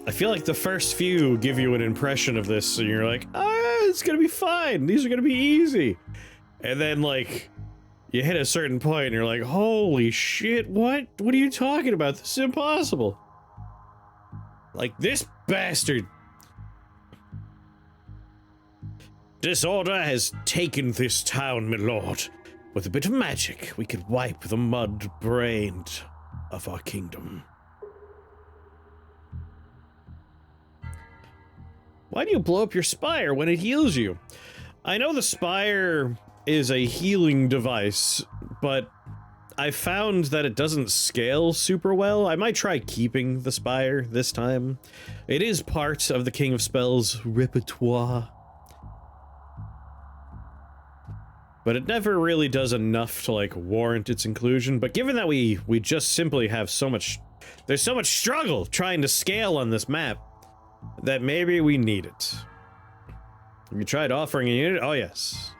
I feel like the first few give you an impression of this, and you're like, ah, it's gonna be fine. These are gonna be easy. And then, like, you hit a certain point, and you're like, holy shit, what? What are you talking about? This is impossible. Like, this bastard. Disorder has taken this town, my lord. With a bit of magic, we could wipe the mud brain of our kingdom. Why do you blow up your spire when it heals you? I know the spire is a healing device, but I found that it doesn't scale super well. I might try keeping the spire this time. It is part of the King of Spells repertoire. But it never really does enough to, like, warrant its inclusion. But given that we just simply have so much... There's so much struggle trying to scale on this map that maybe we need it. Have you tried offering a unit? Oh, yes.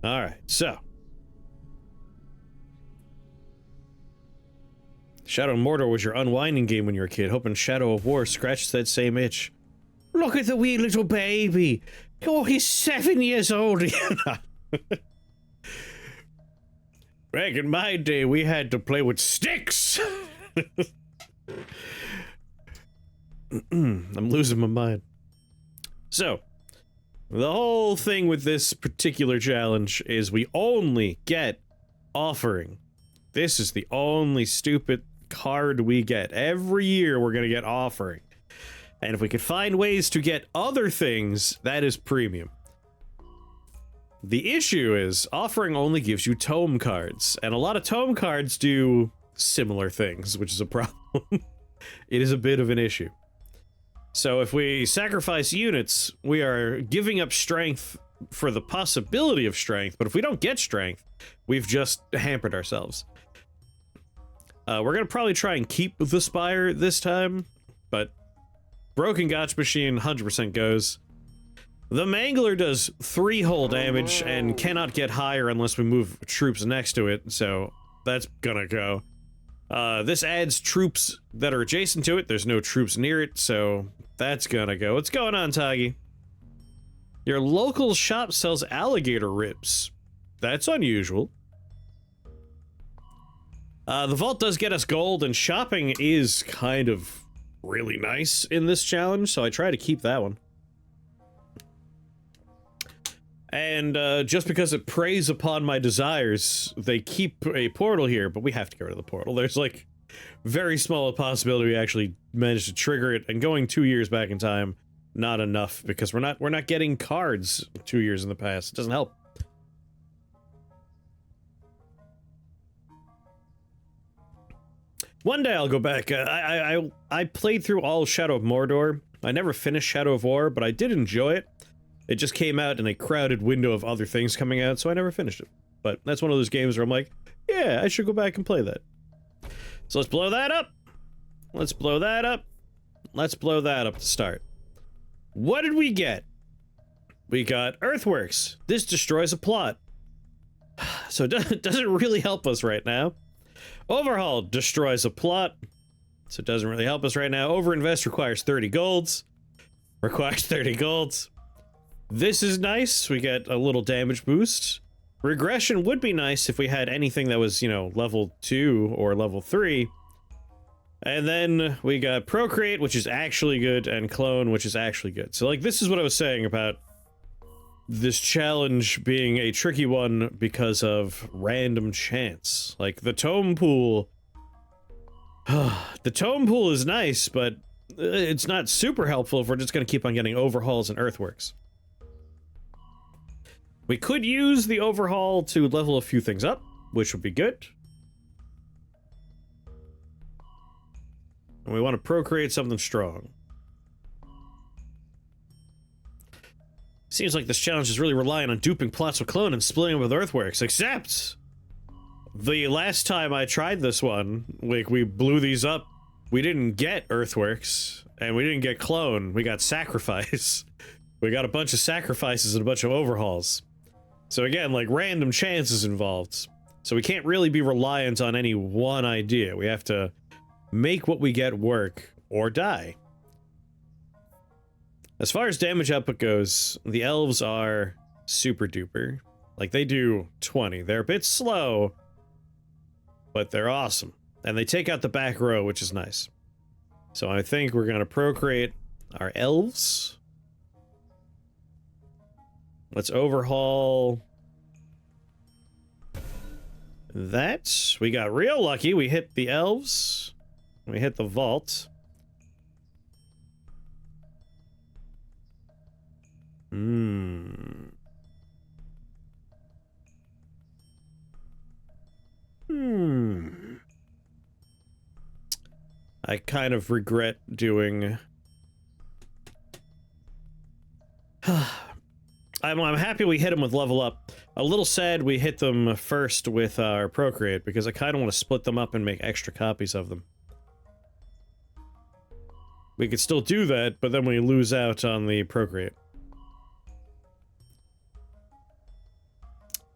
Alright, so. Shadow of Mordor was your unwinding game when you were a kid, hoping Shadow of War scratched that same itch. Look at the wee little baby! Oh, he's 7 years old! Back in my day, we had to play with sticks! I'm losing my mind. So, the whole thing with this particular challenge is we only get offering. This is the only stupid card we get. Every year we're gonna get offering. And if we could find ways to get other things, that is premium. The issue is, offering only gives you tome cards, and a lot of tome cards do similar things, which is a problem. It is a bit of an issue. So if we sacrifice units, we are giving up strength for the possibility of strength, but if we don't get strength, we've just hampered ourselves. We're gonna probably try and keep the Spire this time, but Broken Gotch Machine 100% goes. The Mangler does 3 hull damage and cannot get higher unless we move troops next to it, so that's gonna go. This adds troops that are adjacent to it. There's no troops near it, so that's gonna go. What's going on, Tagi? Your local shop sells alligator ribs. That's unusual. The vault does get us gold, and shopping is kind of really nice in this challenge, so I try to keep that one. And just because it preys upon my desires, they keep a portal here, but we have to get rid of the portal. There's like very small possibility we actually manage to trigger it, and going 2 years back in time, not enough, because we're not getting cards 2 years in the past. It doesn't help. One day I'll go back. I played through all Shadow of Mordor. I never finished Shadow of War, but I did enjoy it. It just came out in a crowded window of other things coming out, so I never finished it. But that's one of those games where I'm like, yeah, I should go back and play that. So let's blow that up. Let's blow that up. Let's blow that up to start. What did we get? We got Earthworks. This destroys a plot. So it doesn't really help us right now. Overhaul destroys a plot. So it doesn't really help us right now. Overinvest requires 30 golds. Requires 30 golds. This is nice. We get a little damage boost. Regression would be nice if we had anything that was, you know, level 2 or level 3. And then we got Procreate, which is actually good, and Clone, which is actually good. So, like, this is what I was saying about this challenge being a tricky one because of random chance. Like, the Tome Pool... the Tome Pool is nice, but it's not super helpful if we're just going to keep on getting Overhauls and Earthworks. We could use the Overhaul to level a few things up, which would be good. And we want to procreate something strong. Seems like this challenge is really relying on duping plots with Clone and splitting them with Earthworks, except the last time I tried this one, like, we blew these up, we didn't get Earthworks, and we didn't get Clone, we got Sacrifice. We got a bunch of Sacrifices and a bunch of Overhauls. So again, like, random chances involved. So we can't really be reliant on any one idea. We have to make what we get work or die. As far as damage output goes, the elves are super duper. Like, they do 20. They're a bit slow, but they're awesome. And they take out the back row, which is nice. So I think we're going to procreate our elves. Let's overhaul that. We got real lucky. We hit the elves. We hit the vault. I kind of regret doing... I'm happy we hit them with level up. A little sad we hit them first with our procreate, because I kind of want to split them up and make extra copies of them. We could still do that, but then we lose out on the procreate.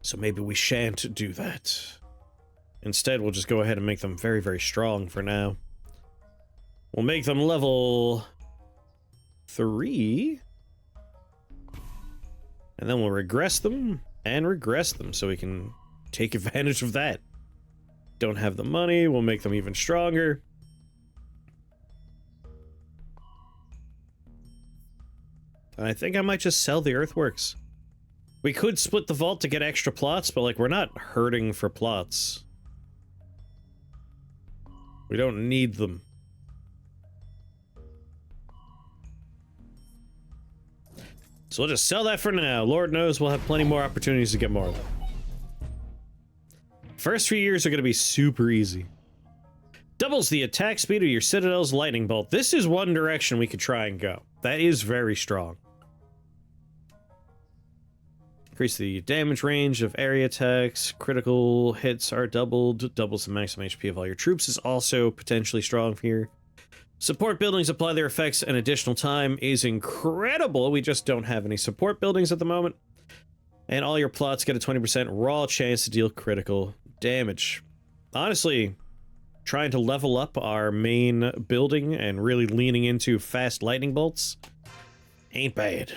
So maybe we shan't do that. Instead, we'll just go ahead and make them very, very strong for now. We'll make them level 3. And then we'll regress them and regress them so we can take advantage of that. Don't have the money, we'll make them even stronger. I think I might just sell the earthworks. We could split the vault to get extra plots, but like, we're not hurting for plots. We don't need them. So we'll just sell that for now. Lord knows we'll have plenty more opportunities to get more of them. First few years are going to be super easy. Doubles the attack speed of your Citadel's lightning bolt. This is one direction we could try and go. That is very strong. Increase the damage range of area attacks. Critical hits are doubled. Doubles the maximum HP of all your troops is also potentially strong here. Support buildings apply their effects an additional time is incredible. We just don't have any support buildings at the moment. And all your plots get a 20% raw chance to deal critical damage. Honestly, trying to level up our main building and really leaning into fast lightning bolts ain't bad.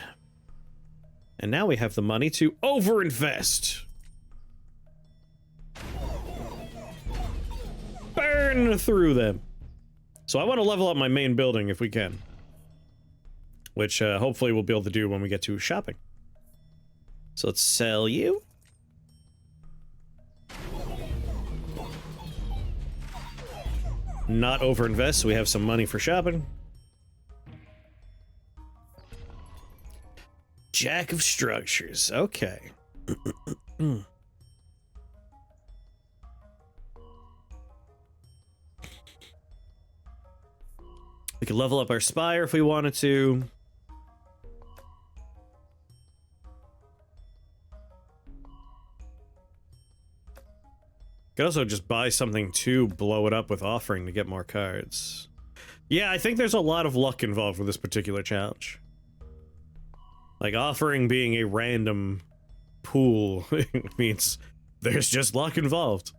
And now we have the money to overinvest. Burn through them. So I want to level up my main building if we can. Which hopefully we'll be able to do when we get to shopping. So let's sell you. Not overinvest, so we have some money for shopping. Jack of structures, okay. We could level up our spire if we wanted to. Could also just buy something to blow it up with offering to get more cards. Yeah, I think there's a lot of luck involved with this particular challenge. Like, offering being a random pool means there's just luck involved.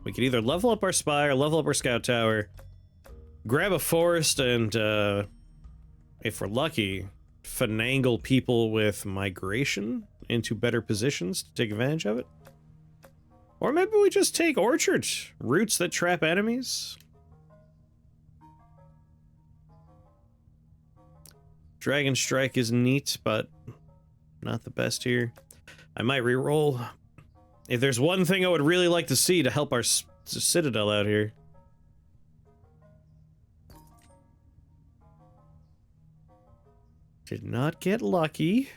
We could either level up our spire, level up our scout tower, grab a forest, and, if we're lucky, finagle people with migration into better positions to take advantage of it. Or maybe we just take orchard roots that trap enemies. Dragon Strike is neat, but not the best here. I might re-roll. If there's one thing I would really like to see to help our citadel out here. Did not get lucky.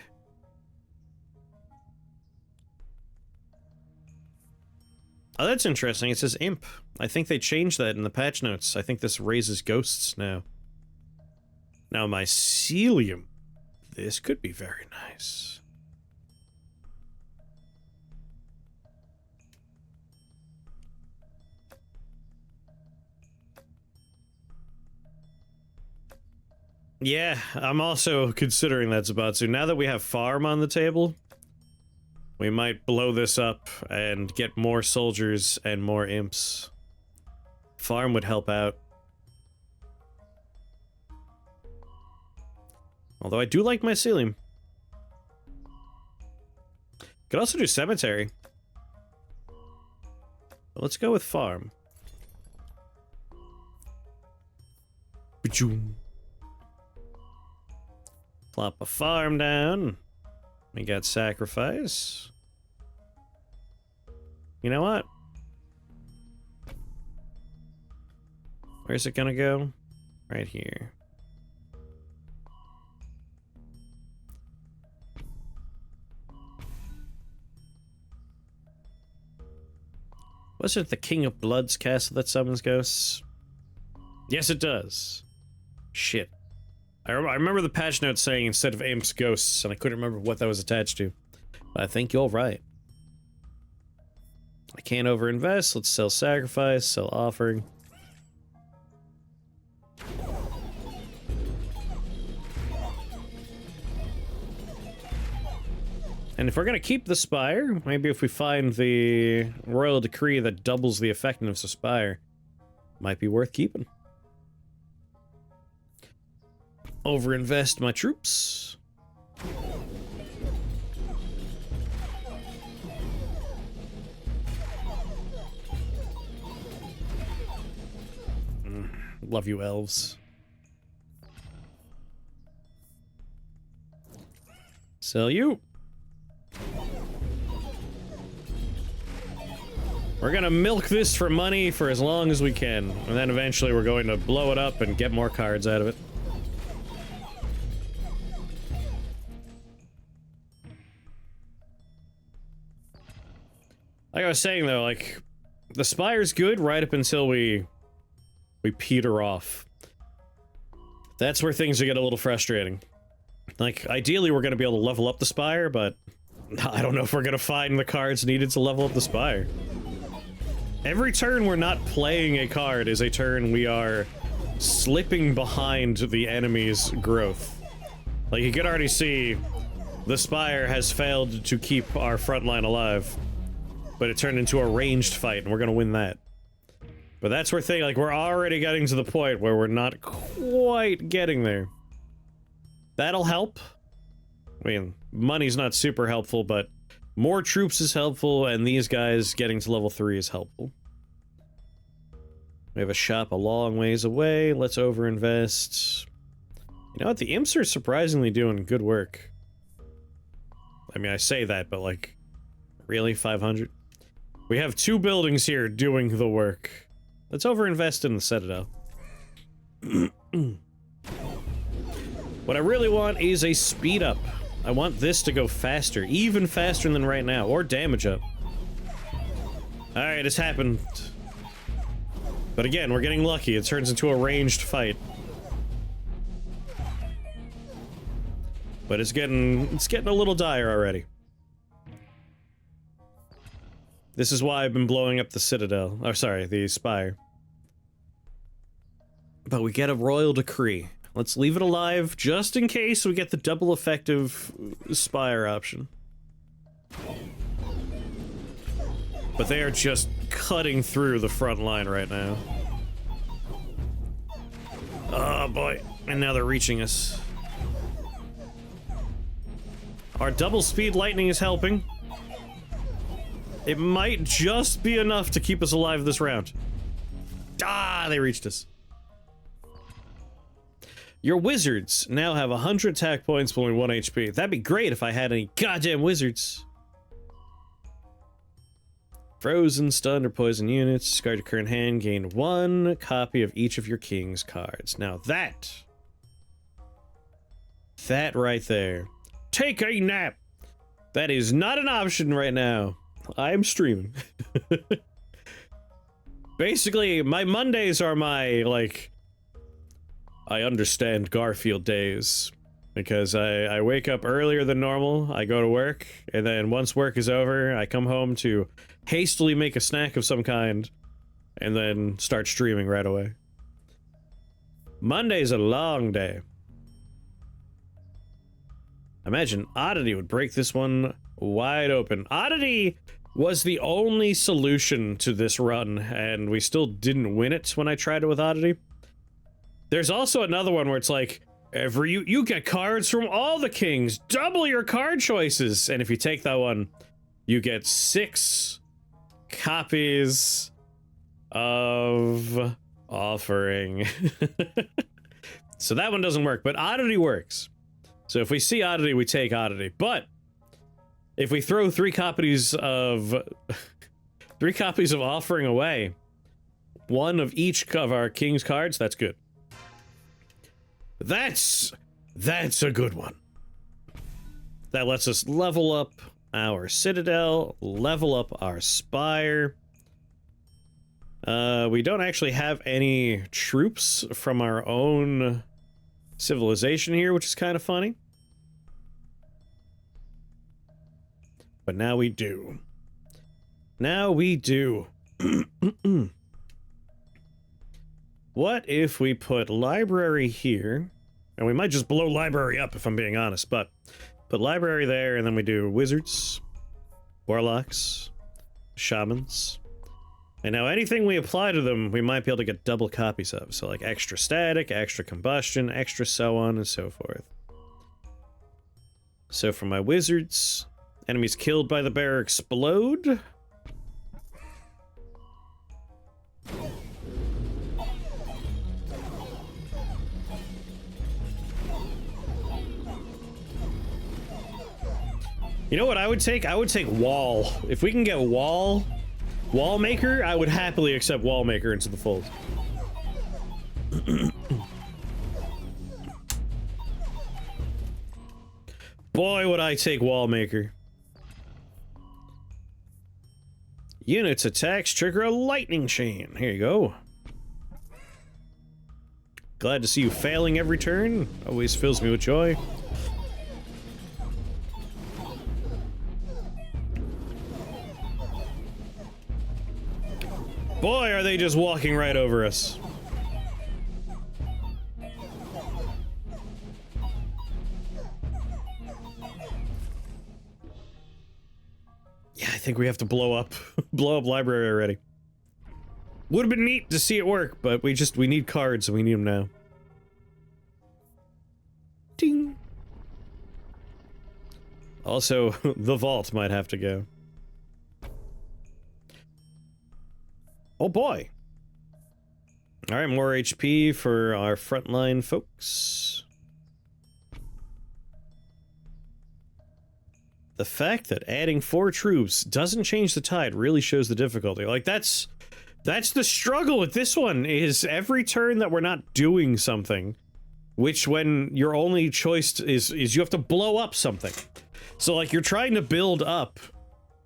Oh, that's interesting. It says imp. I think they changed that in the patch notes. I think this raises ghosts now. Now, mycelium. This could be very nice. Yeah, I'm also considering that, Zabatsu. Now that we have farm on the table, we might blow this up and get more soldiers and more imps. Farm would help out. Although I do like mycelium. Could also do cemetery. But let's go with farm. Plop a farm down. We got sacrifice. You know what? Where's it gonna go? Right here. Was it the King of Blood's castle that summons ghosts? Yes, it does. Shit. I remember the patch note saying instead of imps, ghosts, and I couldn't remember what that was attached to. But I think you're right. I can't overinvest. Let's sell sacrifice, sell offering. And if we're gonna keep the spire, maybe if we find the royal decree that doubles the effectiveness of spire, might be worth keeping. Overinvest my troops. Love you, elves. Sell you. We're gonna milk this for money for as long as we can, and then eventually we're going to blow it up and get more cards out of it. Like I was saying though, like, the spire's good right up until we peter off. That's where things get a little frustrating. Like, ideally we're gonna be able to level up the spire, but I don't know if we're gonna find the cards needed to level up the spire. Every turn we're not playing a card is a turn we are slipping behind the enemy's growth. Like, you can already see the spire has failed to keep our front line alive, but it turned into a ranged fight, and we're gonna win that. But that's where like, we're already getting to the point where we're not quite getting there. That'll help. I mean, money's not super helpful, but more troops is helpful, and these guys getting to level 3 is helpful. We have a shop a long ways away. Let's overinvest. You know what? The imps are surprisingly doing good work. I mean, I say that, but like, really? 500? We have 2 buildings here doing the work. Let's overinvest in the Citadel. What I really want is a speed up. I want this to go faster, even faster than right now, or damage up. Alright, it's happened. But again, we're getting lucky. It turns into a ranged fight. But it's getting a little dire already. This is why I've been blowing up the Citadel. Oh, sorry, the Spire. But we get a royal decree. Let's leave it alive, just in case we get the double effective Spire option. But they are just cutting through the front line right now. Oh boy, and now they're reaching us. Our double speed lightning is helping. It might just be enough to keep us alive this round. Ah, they reached us. Your wizards now have 100 attack points for only 1 HP. That'd be great if I had any goddamn wizards. Frozen, stunned, or poison units. Discard your current hand. Gain 1 copy of each of your king's cards. Now that right there. Take a nap. That is not an option right now. I am streaming. Basically, my Mondays are my, like, I understand Garfield days, because I wake up earlier than normal, I go to work, and then once work is over, I come home to hastily make a snack of some kind, and then start streaming right away. Monday's a long day. Imagine Oddity would break this one wide open. Oddity was the only solution to this run, and we still didn't win it when I tried it with Oddity. There's also another one where it's like, you get cards from all the kings, double your card choices, and if you take that one, you get 6 copies of Offering. So that one doesn't work, but Oddity works. So if we see Oddity, we take Oddity. But if we throw 3 copies of 3 copies of Offering away, 1 of each of our king's cards, that's good. That's a good one. That lets us level up our citadel, level up our spire. We don't actually have any troops from our own civilization here, which is kind of funny. But now we do. Now we do. What if we put library here? And we might just blow library up if I'm being honest, but put library there, and then we do wizards, warlocks, shamans. And now anything we apply to them, we might be able to get double copies of. So like extra static, extra combustion, extra so on and so forth. So for my wizards, enemies killed by the bear explode. You know what I would take? I would take wall. If we can get wall maker, I would happily accept wall maker into the fold. Boy, would I take wall maker. Units attacks trigger a lightning chain. Here you go. Glad to see you failing every turn. Always fills me with joy. Boy, are they just walking right over us. Yeah, I think we have to blow up library already. Would have been neat to see it work, but we need cards and we need them now. Ding. Also, the vault might have to go. Oh boy. Alright, more HP for our frontline folks. The fact that adding 4 troops doesn't change the tide really shows the difficulty. Like, that's the struggle with this one, is every turn that we're not doing something, which when your only choice is you have to blow up something. So, like, you're trying to build up,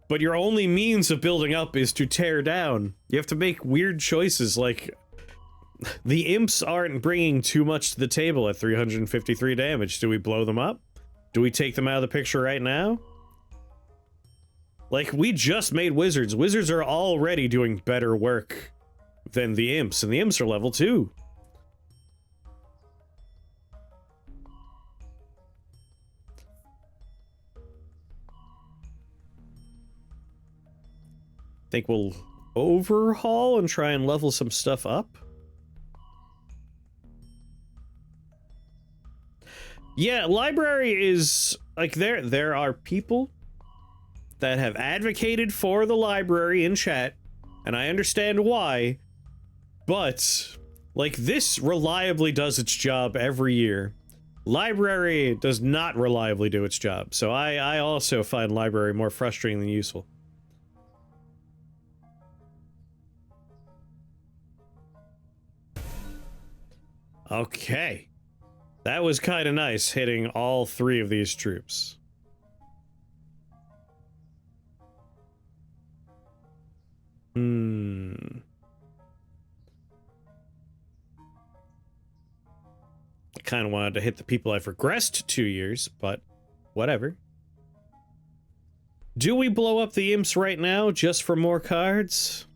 but your only means of building up is to tear down. You have to make weird choices, like... The imps aren't bringing too much to the table at 353 damage. Do we blow them up? Do we take them out of the picture right now? Like, we just made wizards. Wizards are already doing better work than the imps, and the imps are level 2. Think we'll overhaul and try and level some stuff up? Yeah, library is like there are people that have advocated for the library in chat, and I understand why, but like this reliably does its job every year. Library does not reliably do its job, so I also find library more frustrating than useful. Okay. That was kind of nice, hitting all 3 of these troops. I kind of wanted to hit the people I've regressed 2 years, but whatever. Do we blow up the imps right now just for more cards?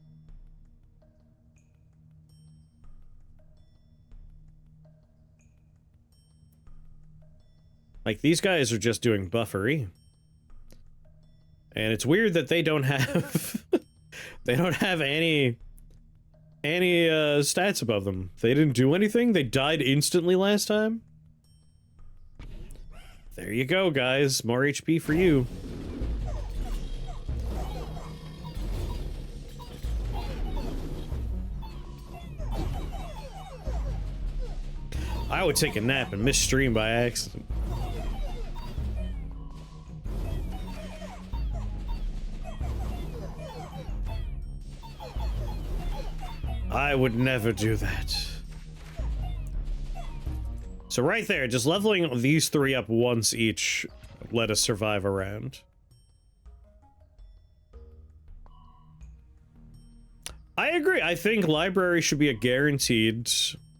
Like, these guys are just doing buffery. And it's weird that they don't have they don't have any stats above them. They didn't do anything? They died instantly last time? There you go, guys. More HP for you. I would take a nap and miss stream by accident. I would never do that. So right there, just leveling these three up once each let us survive a round. I agree. I think library should be a guaranteed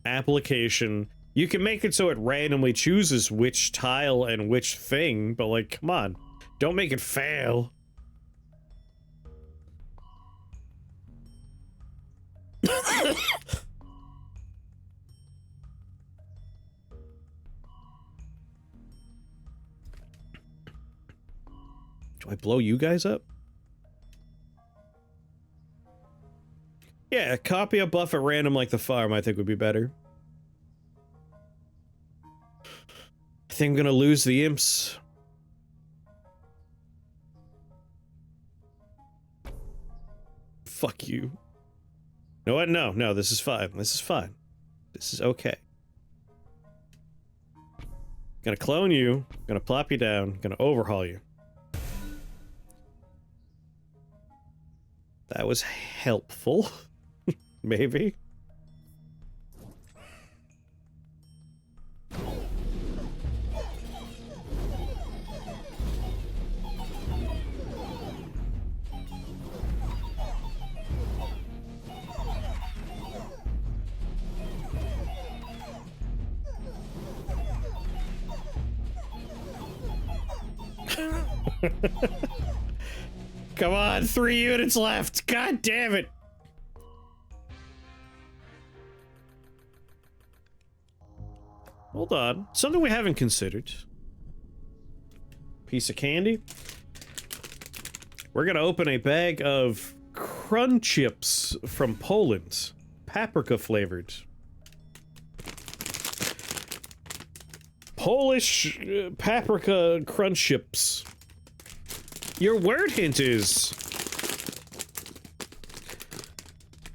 application. You can make it so it randomly chooses which tile and which thing, but like, come on. Don't make it fail. Do I blow you guys up? Yeah, copy a buff at random like the farm I think would be better. I think I'm gonna lose the imps. Fuck you. You know what? No, no, this is fine. This is fine. This is okay. Gonna clone you, gonna plop you down, gonna overhaul you. That was helpful. Maybe. Come on, 3 units left. God damn it. Hold on. Something we haven't considered. Piece of candy. We're gonna open a bag of crunchips from Poland. Paprika flavored. Polish paprika crunchips. Your word hint is...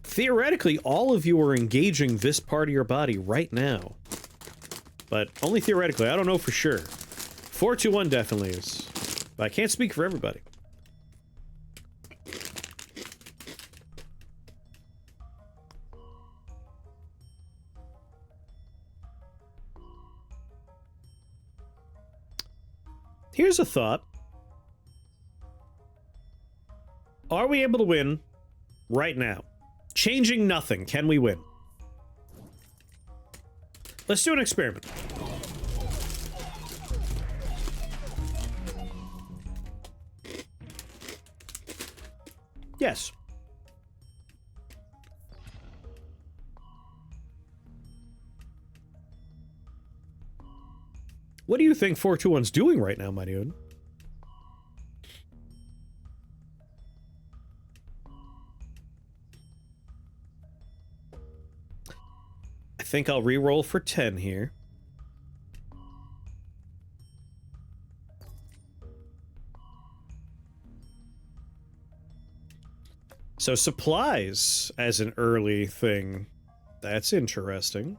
theoretically, all of you are engaging this part of your body right now. But only theoretically, I don't know for sure. 421 definitely is. But I can't speak for everybody. Here's a thought. Are we able to win right now? Changing nothing, can we win? Let's do an experiment. Yes. What do you think 421's doing right now, my dude? I think I'll re-roll for 10 here. So supplies as an early thing. That's interesting.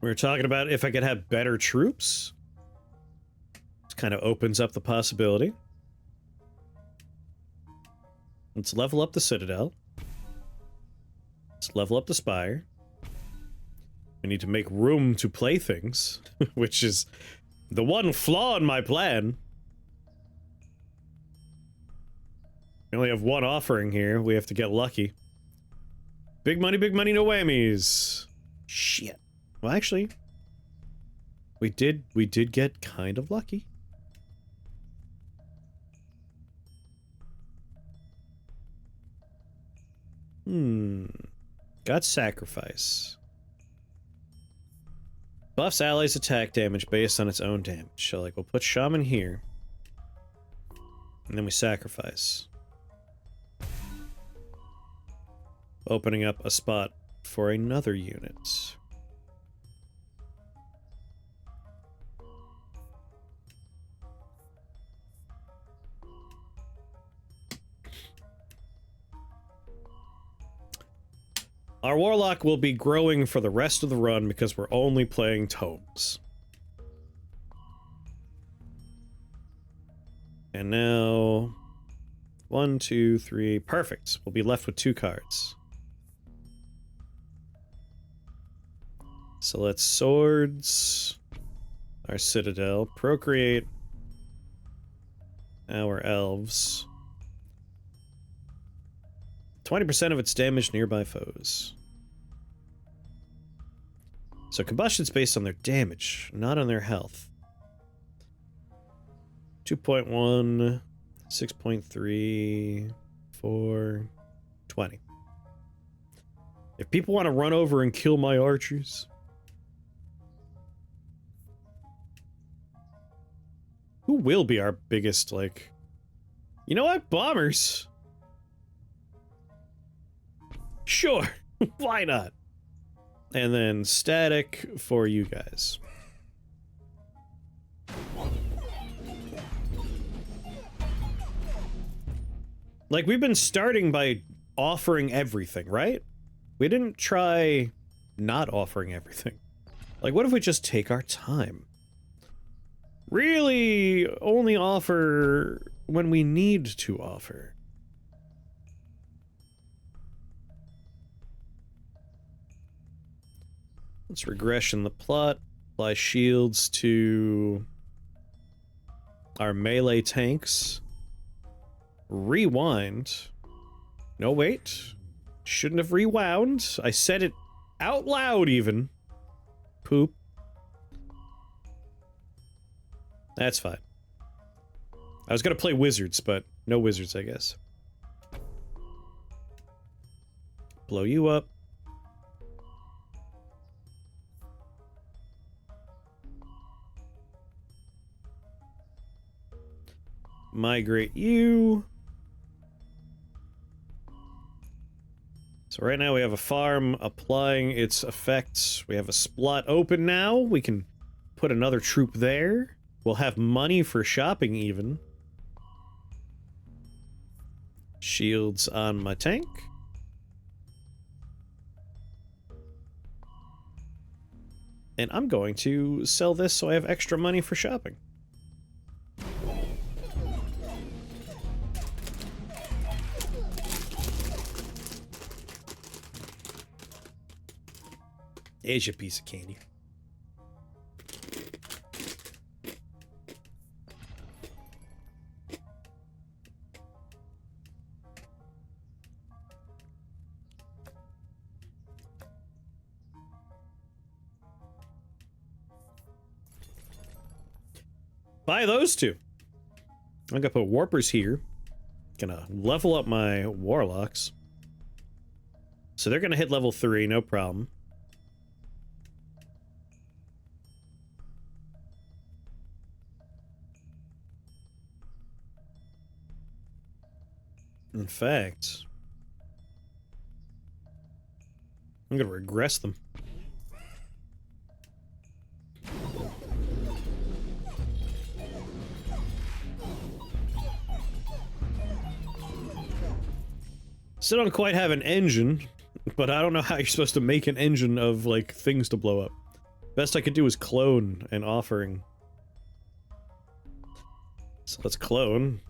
We were talking about if I could have better troops. This kind of opens up the possibility. Let's level up the Citadel. Let's level up the Spire. We need to make room to play things, which is the one flaw in my plan. We only have one offering here. We have to get lucky. Big money, no whammies. Shit. Well, actually, we did get kind of lucky. Got sacrifice. Buffs allies' attack damage based on its own damage. So, like, we'll put Shaman here. And then we sacrifice. Opening up a spot for another unit. Our Warlock will be growing for the rest of the run because we're only playing tomes. And now... 1, 2, 3... Perfect. We'll be left with 2 cards. So let's Swords... our Citadel. Procreate... our Elves... 20% of its damage nearby foes. So combustion's based on their damage, not on their health. 2.1, 6.3, 4, 20. If people want to run over and kill my archers... Who will be our biggest, like... You know what? Bombers! Sure, why not? And then static for you guys. Like, we've been starting by offering everything, right? We didn't try not offering everything. Like, what if we just take our time? Really only offer when we need to offer. Let's regression the plot. Apply shields to our melee tanks. Rewind. No, wait. Shouldn't have rewound. I said it out loud, even. Poop. That's fine. I was gonna play wizards, but no wizards, I guess. Blow you up. Migrate you. So right now we have a farm applying its effects. We have a slot open now. We can put another troop there. We'll have money for shopping even. Shields on my tank. And I'm going to sell this so I have extra money for shopping. Here's your piece of candy. Buy those two. I'm gonna put warpers here. Gonna level up my warlocks. So they're gonna hit level 3, no problem. In fact, I'm gonna regress them. Still don't quite have an engine, but I don't know how you're supposed to make an engine of, like, things to blow up. Best I could do is clone an offering. So let's clone.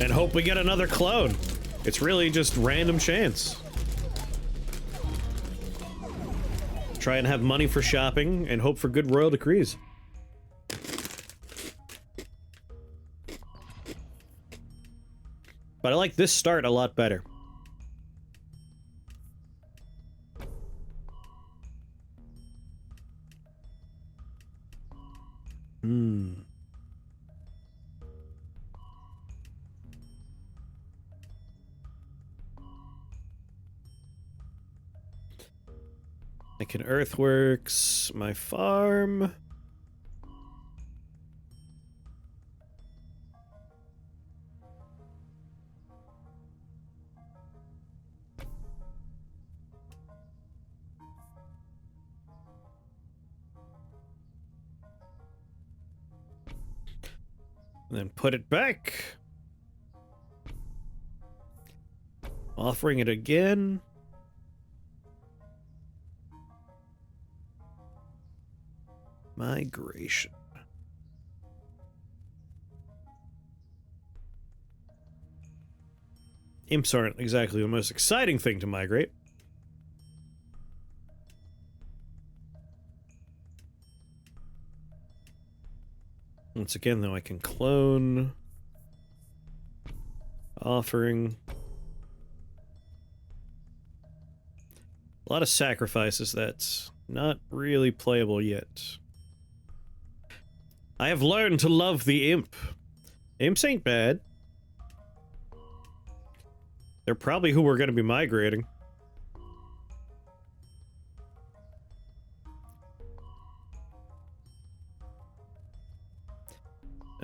And hope we get another clone. It's really just random chance. Try and have money for shopping and hope for good royal decrees. But I like this start a lot better. I can earthworks my farm. And then put it back. Offering it again. Migration. Imps aren't exactly the most exciting thing to migrate. Once again, though, I can clone. Offering. A lot of sacrifices that's not really playable yet. I have learned to love the imp. Imps ain't bad. They're probably who we're going to be migrating.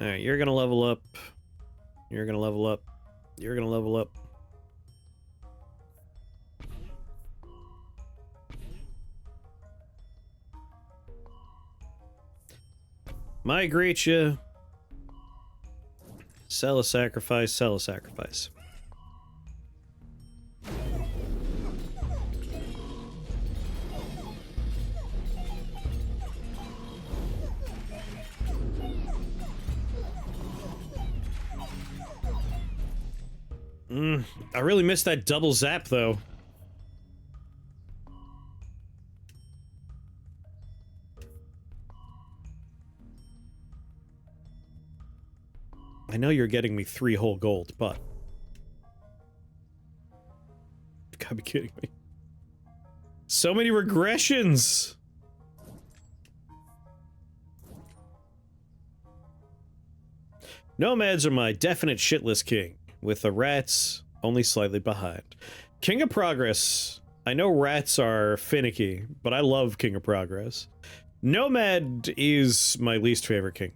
Alright, you're gonna level up. You're gonna level up. You're gonna level up. Migrate you. Sell a sacrifice, sell a sacrifice. I really missed that double zap, though. I know you're getting me 3 whole gold, but... You gotta be kidding me. So many regressions! Nomads are my definite shitless king, with the rats only slightly behind. King of Progress. I know rats are finicky, but I love King of Progress. Nomad is my least favorite king.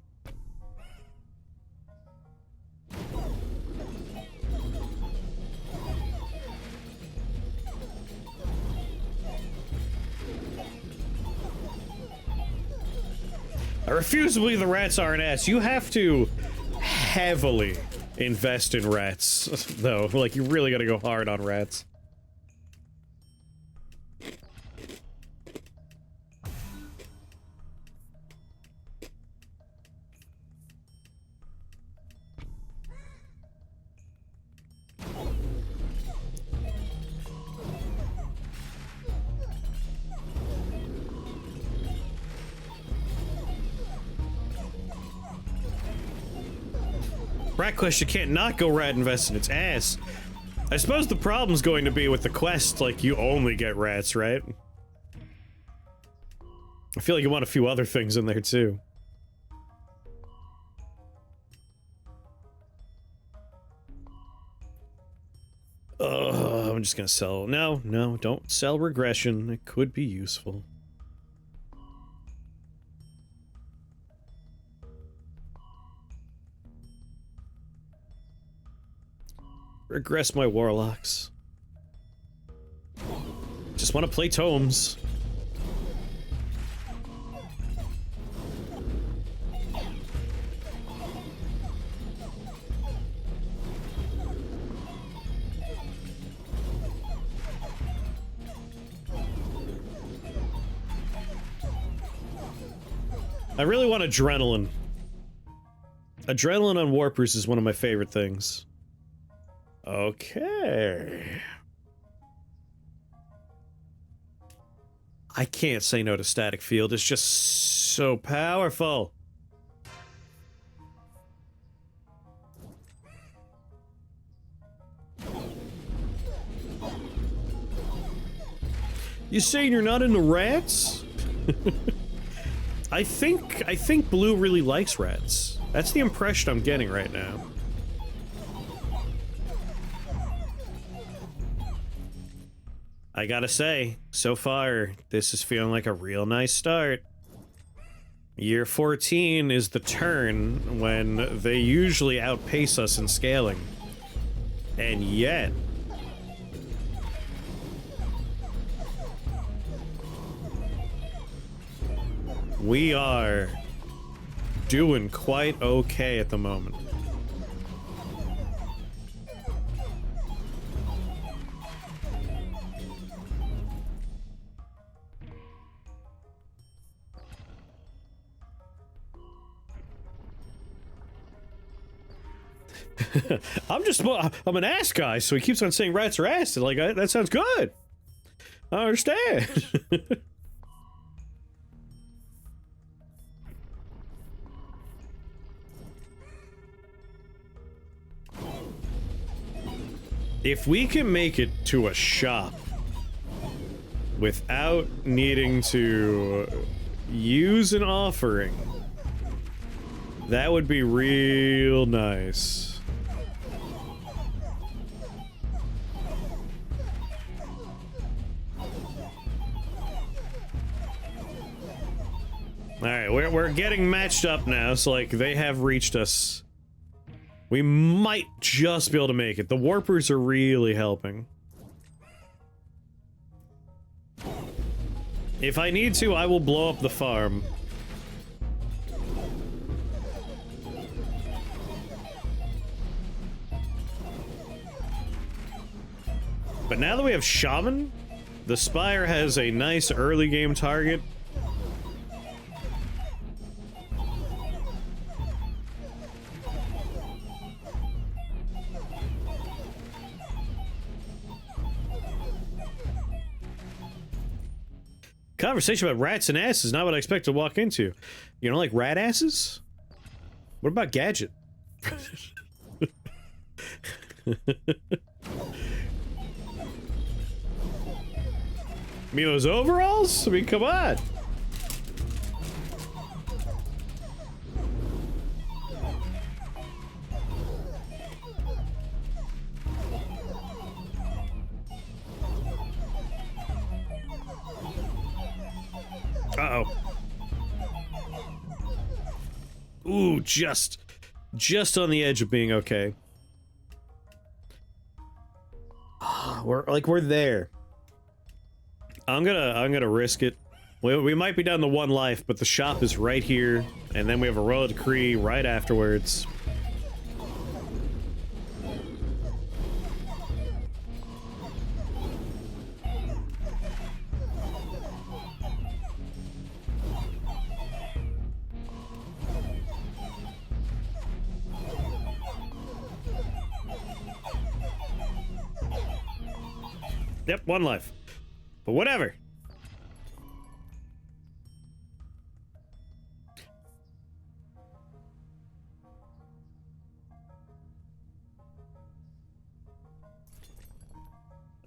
I refuse to believe the rats are an ass. You have to heavily invest in rats, though. Like, you really gotta go hard on rats. Rat quest, you can't not go rat invest in its ass. I suppose the problem's going to be with the quest, like, you only get rats, right? I feel like you want a few other things in there, too. I'm just gonna sell... No, don't sell regression. It could be useful. Regress my warlocks. Just want to play tomes. I really want adrenaline. Adrenaline on Warpers is one of my favorite things. Okay. I can't say no to Static Field. It's just so powerful. You saying you're not into rats? I think Blue really likes rats. That's the impression I'm getting right now. I gotta say, so far, this is feeling like a real nice start. Year 14 is the turn when they usually outpace us in scaling. And yet... we are doing quite okay at the moment. I'm an ass guy, so he keeps on saying rats are ass. Like, that sounds good. I understand. If we can make it to a shop without needing to use an offering, that would be real nice. Alright, we're getting matched up now, so like they have reached us. We might just be able to make it. The warpers are really helping. If I need to, I will blow up the farm. But now that we have Shaman, the Spire has a nice early game target. Conversation about rats and asses is not what I expect to walk into. You don't like rat asses? What about Gadget? I mean, those overalls? I mean, come on. Uh-oh. Ooh, just on the edge of being okay. We're there. I'm gonna risk it. We might be down to 1 life, but the shop is right here, and then we have a royal decree right afterwards. Yep, 1 life. But whatever.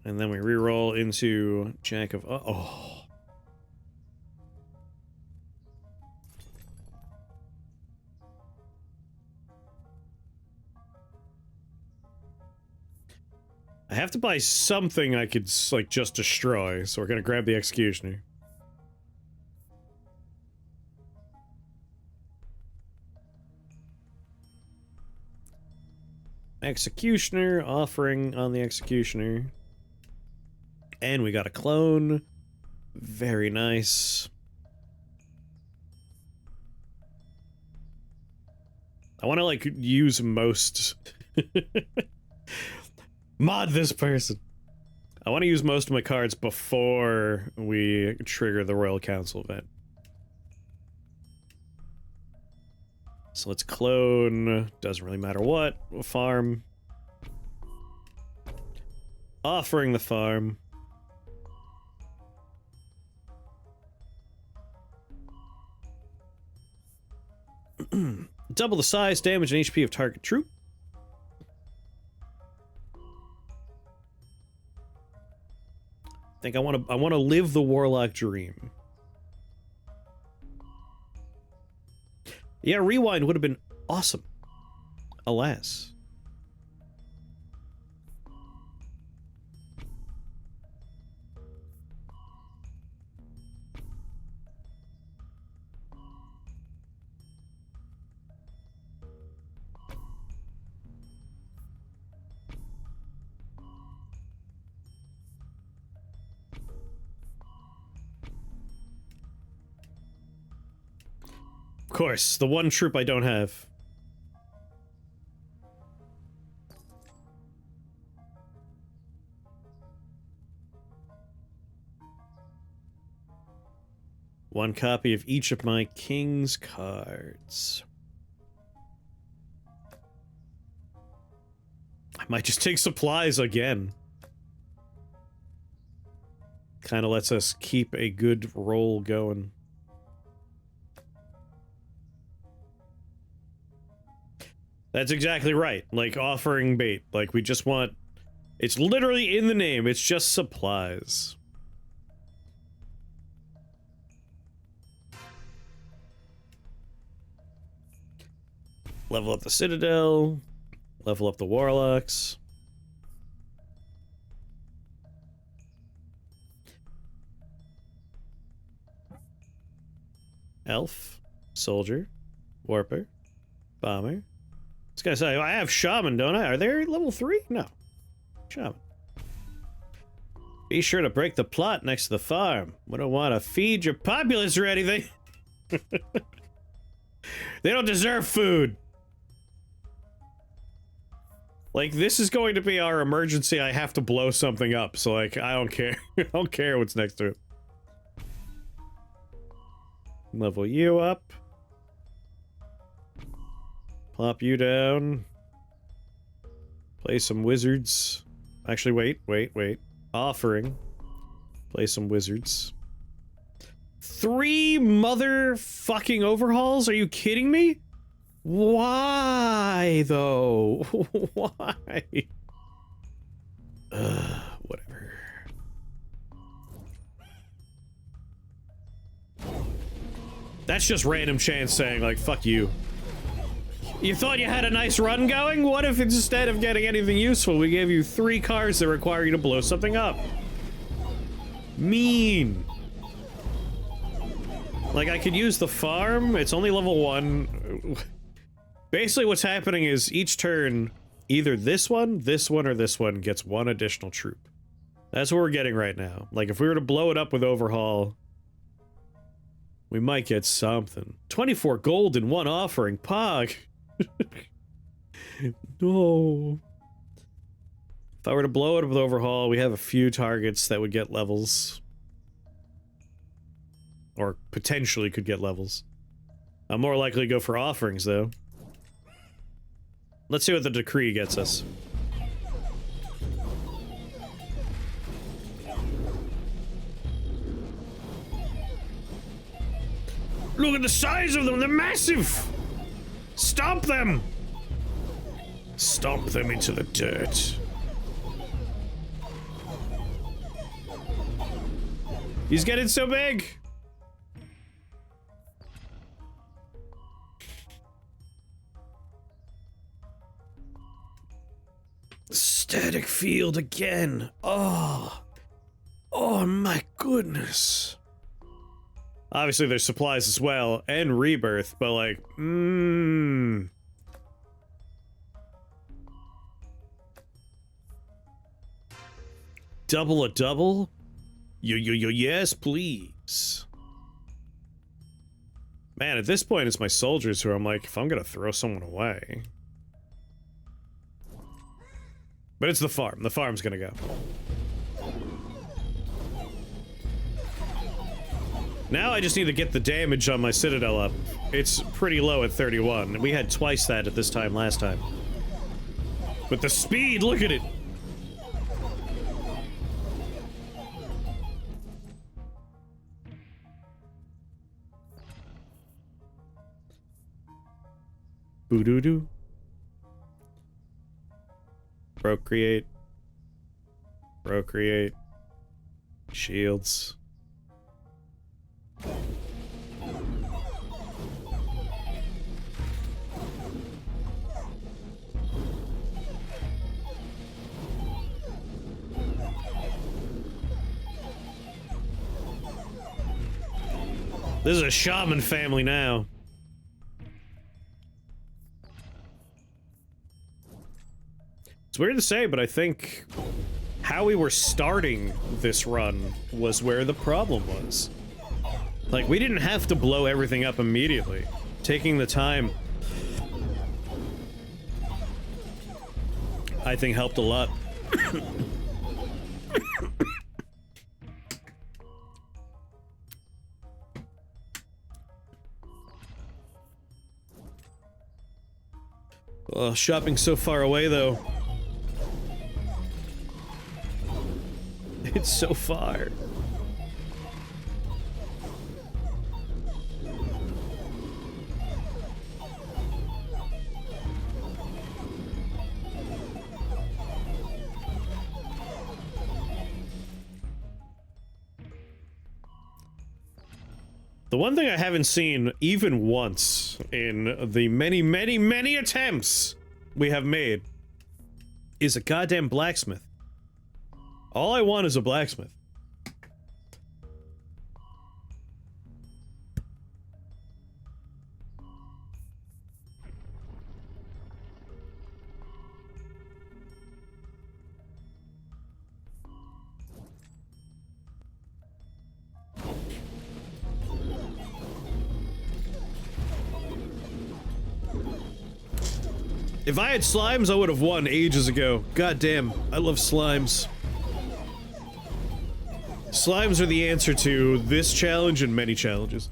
And then we reroll into Jack of... oh. I have to buy something I could, like, just destroy, so we're gonna grab the Executioner. Executioner, offering on the Executioner. And we got a clone. Very nice. I want to, like, use most... Mod this person. I want to use most of my cards before we trigger the Royal Council event. So let's clone. Doesn't really matter what. Farm. Offering the farm. Double the size, damage, and HP of target troop. I think I want to live the Warlock dream. Yeah, rewind would have been awesome. Alas. course, the one troop I don't have. One copy of each of my king's cards. I might just take supplies again. Kind of lets us keep a good roll going. That's exactly right. Like offering bait. Like we just want... It's literally in the name. It's just supplies. Level up the Citadel. Level up the Warlocks. Elf. Soldier. Warper. Bomber. This guy say, I have Shaman, don't I? Are they level 3? No. Shaman. Be sure to break the plot next to the farm. We don't want to feed your populace or anything. They don't deserve food. Like, this is going to be our emergency. I have to blow something up. So, like, I don't care. I don't care what's next to it. Level you up. Plop you down. Play some wizards. Actually, wait. Offering. Play some wizards. 3 motherfucking overhauls? Are you kidding me? Why, though? Why? Whatever. That's just random chance saying, like, fuck you. You thought you had a nice run going? What if instead of getting anything useful, we gave you 3 cards that require you to blow something up? Mean. Like, I could use the farm. It's only level 1. Basically, what's happening is each turn, either this one, or this one gets 1 additional troop. That's what we're getting right now. Like, if we were to blow it up with Overhaul, we might get something. 24 gold in 1 offering. Pog. No. If I were to blow it with Overhaul, we have a few targets that would get levels. Or potentially could get levels. I'm more likely to go for offerings, though. Let's see what the decree gets us. Look at the size of them! They're massive! Stomp them! Stomp them into the dirt. He's getting so big! Static field again. Oh. Oh my goodness. Obviously there's supplies as well, and rebirth, but like, Double a double? Yes, please. Man, at this point it's my soldiers who I'm like, if I'm gonna throw someone away. But it's the farm. The farm's gonna go. Now I just need to get the damage on my Citadel up. It's pretty low at 31. We had twice that at this time last time. But the speed, look at it! Boo-doo-doo. Procreate. Procreate. Shields. This is a shaman family now. It's weird to say, but I think how we were starting this run was where the problem was. Like, we didn't have to blow everything up immediately. taking the time, I think, helped a lot. Shopping's so far away, though. It's so far. The one thing I haven't seen even once in the many, many, many attempts we have made is a goddamn blacksmith. All I want is a blacksmith. If I had slimes, I would have won ages ago. God damn, I love slimes. Slimes are the answer to this challenge and many challenges.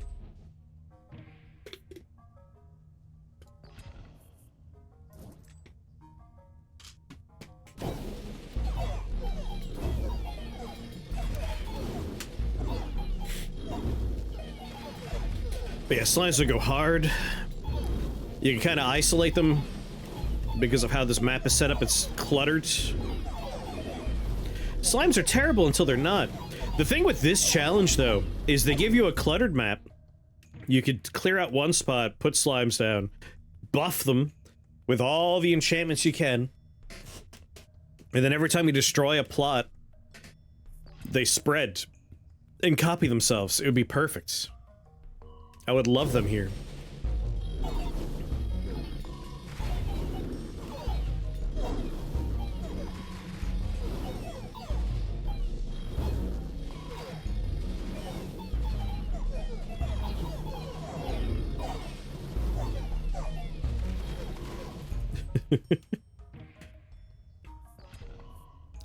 But yeah, slimes will go hard. You can kind of isolate them because of how this map is set up. It's cluttered. Slimes are terrible until they're not. The thing with this challenge, though, is they give you a cluttered map. You could clear out one spot, put slimes down, buff them with all the enchantments you can, and then every time you destroy a plot, they spread and copy themselves. It would be perfect. I would love them here.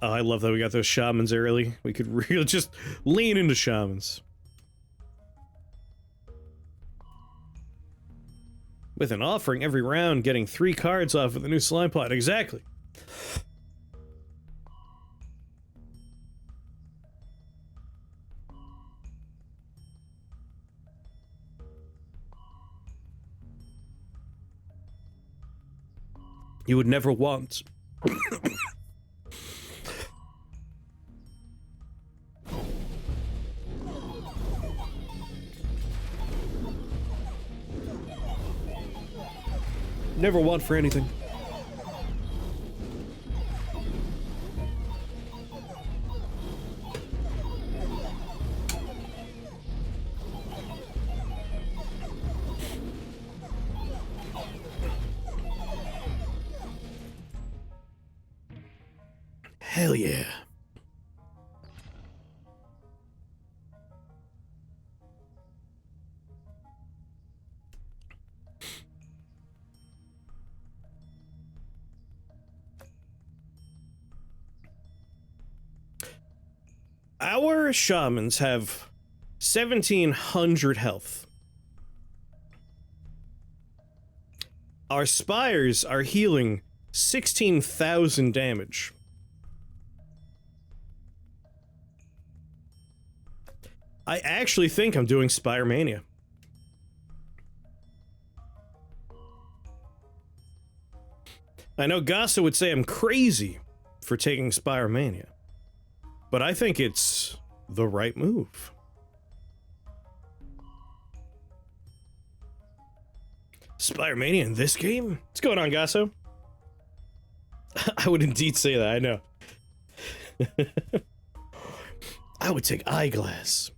Oh, I love that we got those shamans early. We could really just lean into shamans. With an offering every round, getting 3 cards off of the new slime plot. Exactly. You would never want. Never want for anything. Hell yeah. Our shamans have 1,700 health. Our spires are healing 16,000 damage. I actually think I'm doing Spire Mania. I know Gasa would say I'm crazy for taking Spire Mania, but I think it's the right move. Spire Mania in this game? What's going on, Gasso? I would indeed say that, I know. I would take Eyeglass.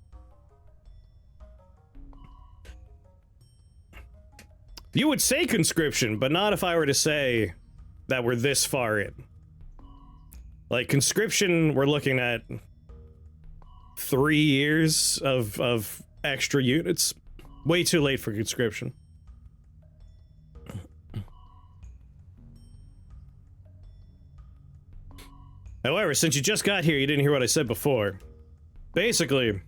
You would say Conscription, but not if I were to say that we're this far in. Like, Conscription, we're looking at 3 years of extra units. Way too late for Conscription. However, since you just got here, you didn't hear what I said before. Basically,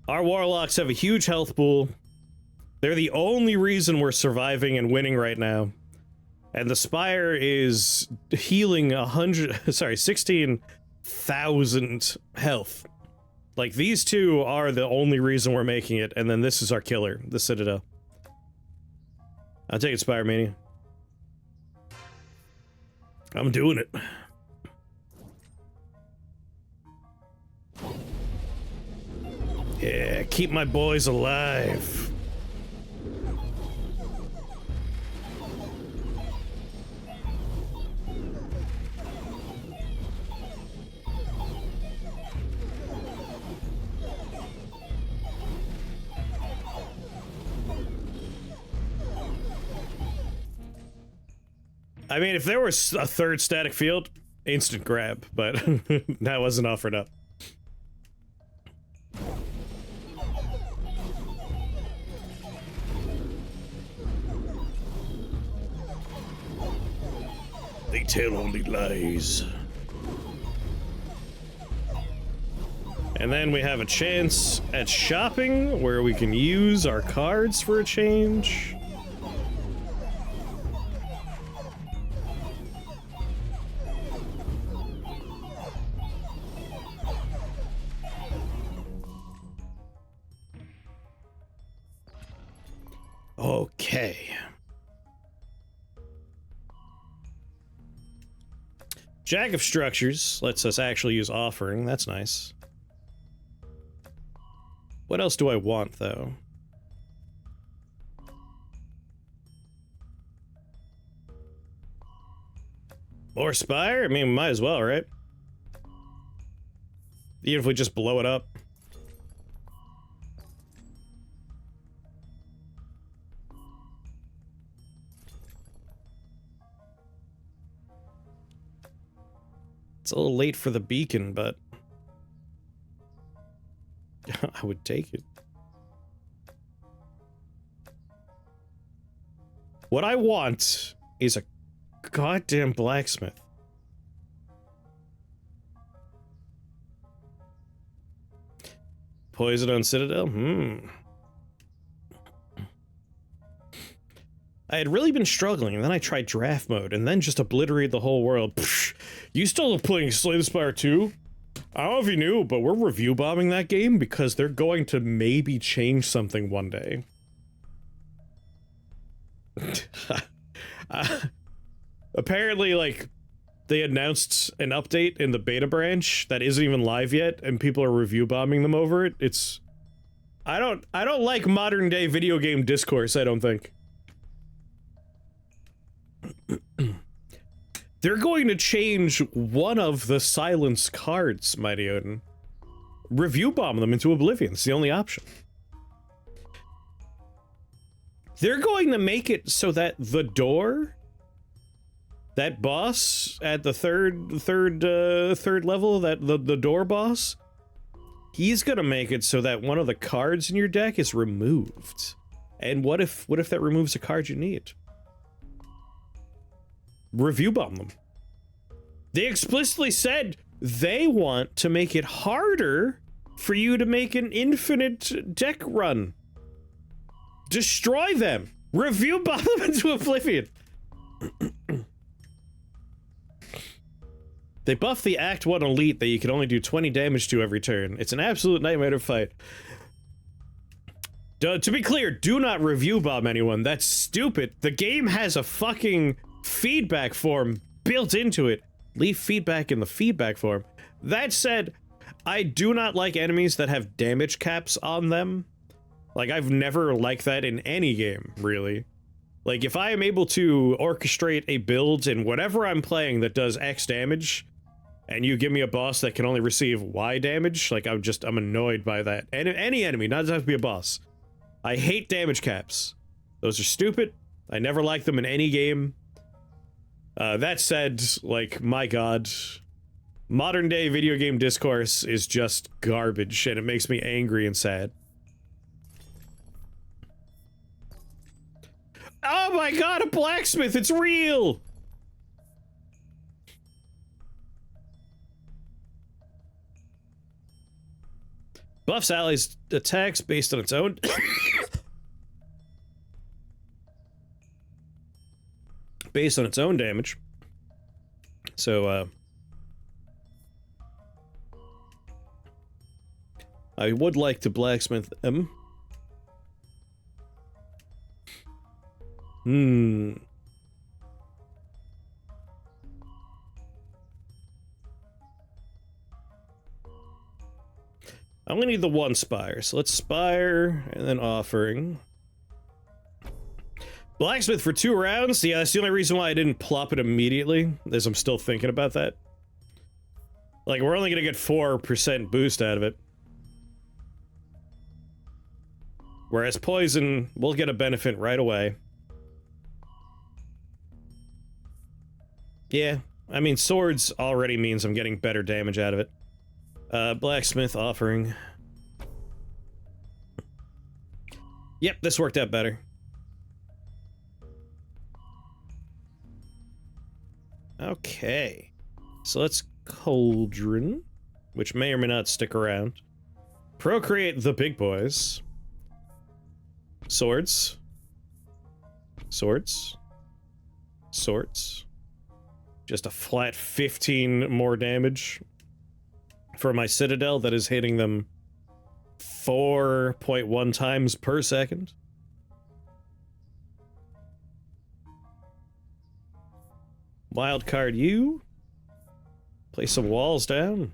our warlocks have a huge health pool. They're the only reason we're surviving and winning right now. And the Spire is healing 16,000 health. Like, these two are the only reason we're making it, and then this is our killer, the Citadel. I'll take it, Spire Mania. I'm doing it. Yeah, keep my boys alive. I mean, if there was a third static field, instant grab, but that wasn't offered up. They tell only lies. And then we have a chance at shopping, where we can use our cards for a change. Okay. Jack of Structures lets us actually use Offering. That's nice. What else do I want, though? More Spire? I mean, might as well, right? Even if we just blow it up. It's a little late for the beacon, but I would take it. What I want is a goddamn blacksmith. Poison on Citadel? I had really been struggling, and then I tried draft mode, and then just obliterated the whole world. Pfft, you still playing Slay the Spire 2? I don't know if you knew, but we're review bombing that game because they're going to maybe change something one day. Apparently, like, they announced an update in the beta branch that isn't even live yet, and people are review bombing them over it. It's... I don't like modern day video game discourse, I don't think. They're going to change one of the silence cards, Mighty Odin. Review bomb them into oblivion. It's the only option. They're going to make it so that the door, that boss at the third level, that the door boss, he's gonna make it so that one of the cards in your deck is removed. And what if that removes a card you need? Review bomb them. They explicitly said they want to make it harder for you to make an infinite deck run. Destroy them. Review bomb them into oblivion. They buffed the Act 1 Elite that you can only do 20 damage to every turn. It's an absolute nightmare to fight. To be clear, do not review bomb anyone. That's stupid. The game has a fucking feedback form built into it. Leave feedback in the feedback form. That said, I do not like enemies that have damage caps on them. Like, I've never liked that in any game, really. Like, if I am able to orchestrate a build in whatever I'm playing that does X damage, and you give me a boss that can only receive Y damage, like, I'm annoyed by that. And any enemy, not just have to be a boss. I hate damage caps. Those are stupid. I never liked them in any game. That said, like, my god, modern day video game discourse is just garbage, and it makes me angry and sad. Oh my god, a blacksmith, it's real! Buffs allies attacks based on its own... based on its own damage. So, I would like to blacksmith them. I'm gonna need the one spire, so let's spire and then offering. Blacksmith for 2 rounds? Yeah, that's the only reason why I didn't plop it immediately, is I'm still thinking about that. Like, we're only gonna get 4% boost out of it. Whereas poison, we'll get a benefit right away. Yeah, I mean, swords already means I'm getting better damage out of it. Blacksmith offering. Yep, this worked out better. Okay. So let's Cauldron, which may or may not stick around. Procreate the big boys. Swords. Swords. Swords. Just a flat 15 more damage for my Citadel that is hitting them 4.1 times per second. Wildcard you. Place some walls down.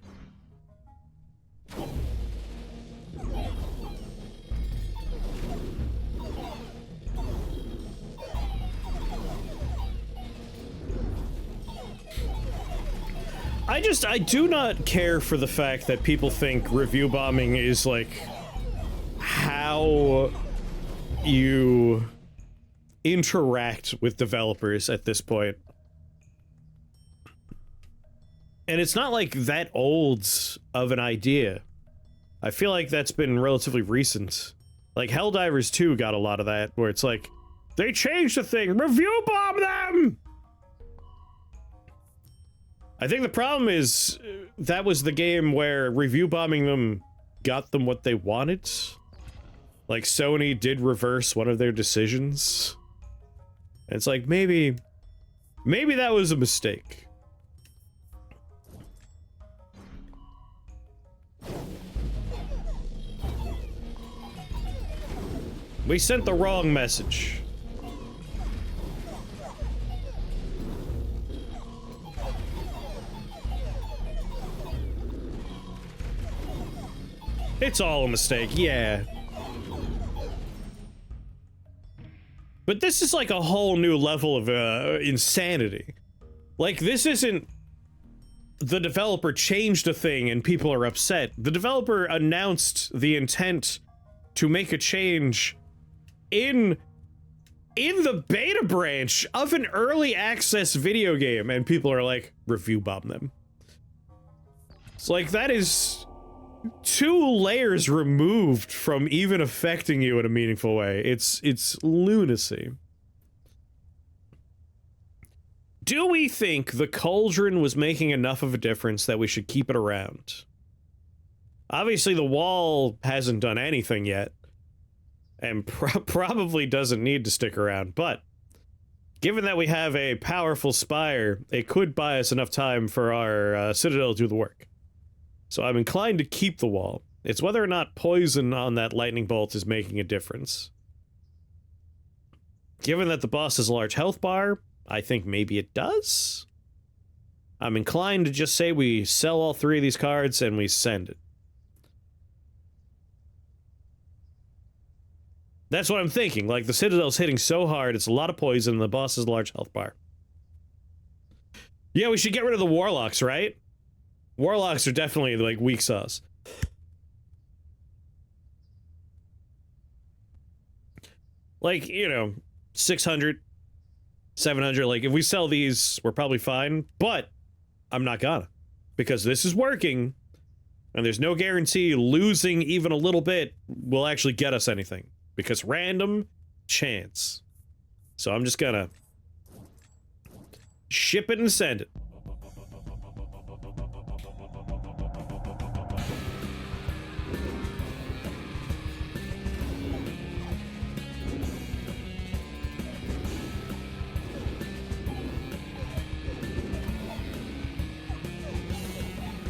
I do not care for the fact that people think review bombing is like how you interact with developers at this point. And it's not like that old of an idea. I feel like that's been relatively recent. Like Helldivers 2 got a lot of that, where it's like, they changed the thing, review bomb them! I think the problem is, that was the game where review bombing them got them what they wanted. Like, Sony did reverse one of their decisions. And it's like, maybe that was a mistake. We sent the wrong message. It's all a mistake, yeah. But this is like a whole new level of insanity. Like, this isn't the developer changed a thing and people are upset. The developer announced the intent to make a change in the beta branch of an early access video game, and people are like, review bomb them. It's like, that is 2 layers removed from even affecting you in a meaningful way. It's lunacy. Do we think the Cauldron was making enough of a difference that we should keep it around? Obviously, the wall hasn't done anything yet, and probably doesn't need to stick around, but given that we have a powerful spire, it could buy us enough time for our Citadel to do the work. So I'm inclined to keep the wall. It's whether or not poison on that lightning bolt is making a difference. Given that the boss has a large health bar, I think maybe it does. I'm inclined to just say we sell all 3 of these cards and we send it. That's what I'm thinking. Like, the Citadel's hitting so hard, it's a lot of poison, and the boss has a large health bar. Yeah, we should get rid of the Warlocks, right? Warlocks are definitely, like, weak sauce. Like, you know, 600, 700, like, if we sell these, we're probably fine, but I'm not gonna. Because this is working, and there's no guarantee losing even a little bit will actually get us anything. Because random chance. So I'm just gonna ship it and send it.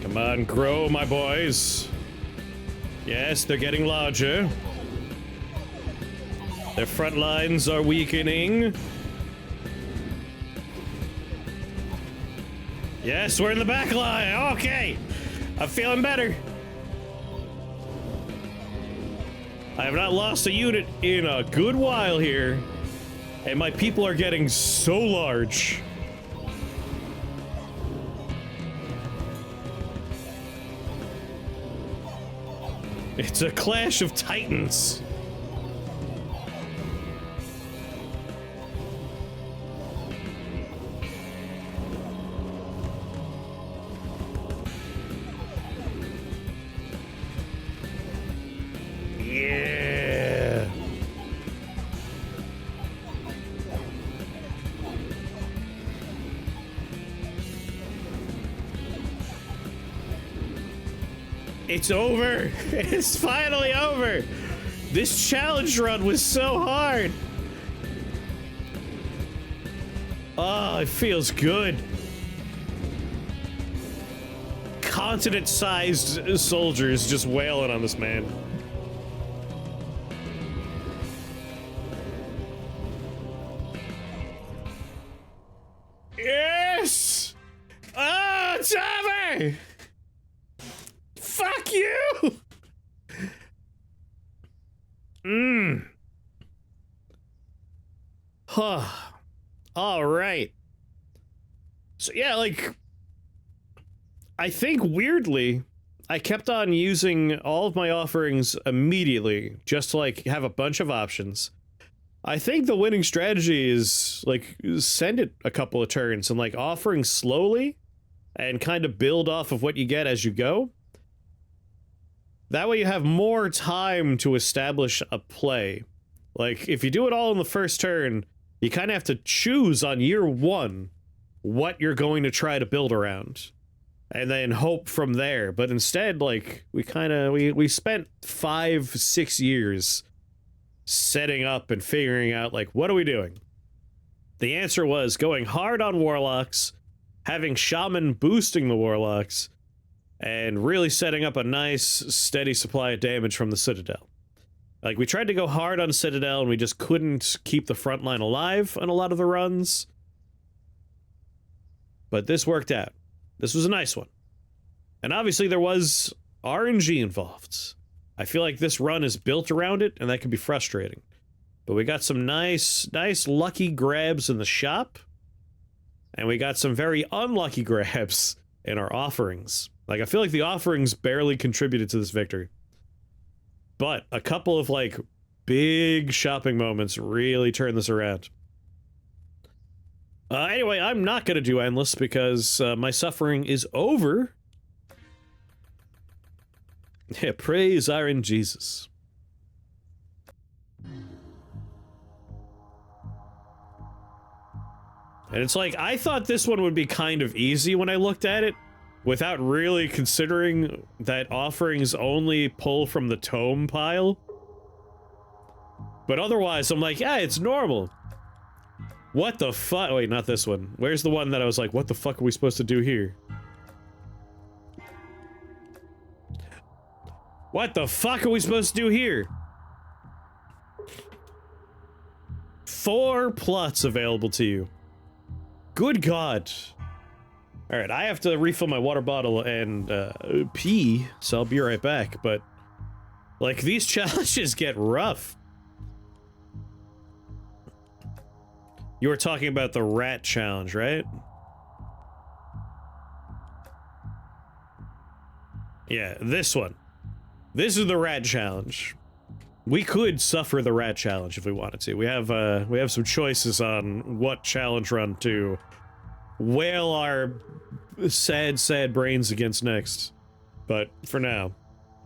Come on, grow, my boys. Yes, they're getting larger. Their front lines are weakening. Yes, we're in the back line. Okay. I'm feeling better. I have not lost a unit in a good while here. And my people are getting so large. It's a clash of titans. Yeah. It's over. It's finally over. This challenge run was so hard. Oh, it feels good. Continent-sized soldiers just wailing on this man. Yes! Oh, it's over! Fuck you! Huh. Alright. So yeah, like, I think weirdly, I kept on using all of my offerings immediately, just to like have a bunch of options. I think the winning strategy is like send it a couple of turns and like offering slowly and kind of build off of what you get as you go. That way you have more time to establish a play. Like, if you do it all in the first turn, you kind of have to choose on year one what you're going to try to build around. And then hope from there. But instead, like, we spent 5-6 years setting up and figuring out, like, what are we doing? The answer was going hard on warlocks, having shaman boosting the warlocks, and really setting up a nice, steady supply of damage from the Citadel. Like, we tried to go hard on Citadel, and we just couldn't keep the front line alive on a lot of the runs. But this worked out. This was a nice one. And obviously there was RNG involved. I feel like this run is built around it, and that can be frustrating. But we got some nice lucky grabs in the shop. And we got some very unlucky grabs in our offerings. Like, I feel like the offerings barely contributed to this victory. But a couple of, like, big shopping moments really turned this around. Anyway, I'm not gonna do endless because my suffering is over. Yeah, praise our in Jesus. And it's like, I thought this one would be kind of easy when I looked at it, without really considering that offerings only pull from the tome pile. But otherwise, I'm like, yeah, it's normal. What the fuck? Wait, not this one. Where's the one that I was like, what the fuck are we supposed to do here? What the fuck are we supposed to do here? 4 plots available to you. Good God. Alright, I have to refill my water bottle and pee, so I'll be right back, but like, these challenges get rough. You were talking about the rat challenge, right? Yeah, this one. This is the rat challenge. We could suffer the rat challenge if we wanted to. We have some choices on what challenge run to wail our sad brains against next. But for now,